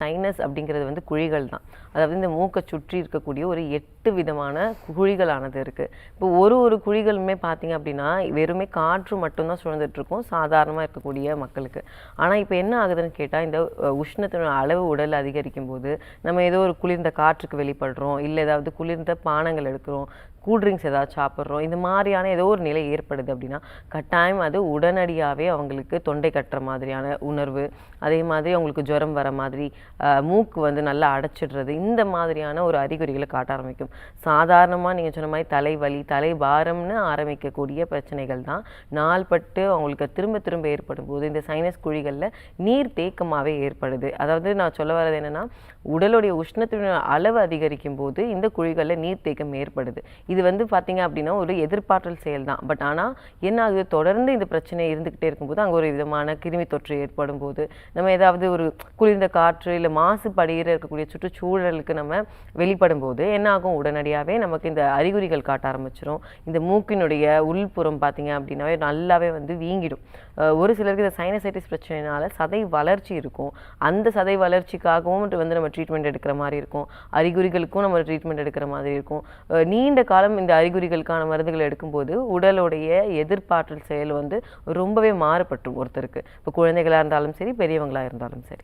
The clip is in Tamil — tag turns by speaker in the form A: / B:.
A: சைனஸ் அப்படிங்கிறது வந்து குழிகள் தான். அதாவது இந்த மூக்கை சுற்றி இருக்கக்கூடிய ஒரு 8 விதமான குழிகளானது இருக்குது. இப்போ ஒரு குழிகளுமே பார்த்தீங்க அப்படின்னா வெறுமே காற்று மட்டும்தான் சுழந்துட்டு இருக்கும் சாதாரணமாக இருக்கக்கூடிய மக்களுக்கு. ஆனால் இப்போ என்ன ஆகுதுன்னு கேட்டால், இந்த உஷ்ணத்தினோட அளவு உடல் அதிகரிக்கும் போது நம்ம ஏதோ ஒரு குளிர்ந்த காற்றுக்கு வெளிப்படுறோம், இல்லை ஏதாவது குளிர்ந்த பானங்கள் எடுக்கிறோம், கூல்ட்ரிங்க்ஸ் ஏதாவது சாப்பிட்றோம், இந்த மாதிரியான ஏதோ ஒரு நிலை ஏற்படுது அப்படின்னா கட்டாயம் அது உடனடியாகவே அவங்களுக்கு தொண்டை கட்டுற மாதிரியான உணர்வு, அதே மாதிரி அவங்களுக்கு ஜுரம் வர மாதிரி, மூக்கு வந்து நல்லா அடைச்சிடுறது, இந்த மாதிரியான ஒரு அறிகுறிகளை காட்ட ஆரம்பிக்கும். சாதாரணமாக நீங்கள் சொன்ன மாதிரி தலைவலி, தலைபாரம்னு ஆரம்பிக்கக்கூடிய பிரச்சனைகள் தான் நாள்பட்டு அவங்களுக்கு திரும்ப திரும்ப ஏற்படும் போது இந்த சைனஸ் குழிகளில் நீர் தேக்கமாகவே ஏற்படுது. அதாவது நான் சொல்ல வர்றது என்னென்னா, உடலுடைய உஷ்ணத்தினுடைய அளவு அதிகரிக்கும் போது இந்த குழிகளில் நீர் தேக்கம் ஏற்படுது. இது வந்து பார்த்தீங்க அப்படின்னா ஒரு எதிர்பார்த்தல் செயல் தான். பட் ஆனால் என்ன ஆகுது, தொடர்ந்து இந்த பிரச்சனை இருந்துக்கிட்டே இருக்கும்போது அங்கே ஒரு விதமான கிருமி தொற்று ஏற்படும் போது, நம்ம ஏதாவது ஒரு குளிர்ந்த காற்று இல்லை மாசுபடுகிற இருக்கக்கூடிய சுற்றுச்சூழலுக்கு நம்ம வெளிப்படும் போது என்ன ஆகும், உடனடியாகவே நமக்கு இந்த அறிகுறிகள் காட்ட ஆரம்பிச்சிடும். இந்த மூக்கினுடைய உள்புறம் பார்த்தீங்க அப்படின்னாவே நல்லாவே வந்து வீங்கிடும். ஒரு சிலருக்கு இந்த சைனசைட்டிஸ் பிரச்சனைனால சதை வளர்ச்சி இருக்கும். அந்த சதை வளர்ச்சிக்காகவும் வந்து நம்ம ட்ரீட்மெண்ட் எடுக்கிற மாதிரி இருக்கும். அறிகுறிகளுக்கும் நம்ம ட்ரீட்மெண்ட் எடுக்கிற மாதிரி இருக்கும். நீண்ட காலம் இந்த அறிகுறிகளுக்கான மருந்துகள் எடுக்கும்போது உடலுடைய எதிர்ப்பாற்றல் செயல் வந்து ரொம்பவே மாறுபட்டும் ஒருத்தருக்கு. இப்போ குழந்தைகளாக இருந்தாலும் சரி, பெரியவங்களாக இருந்தாலும் சரி.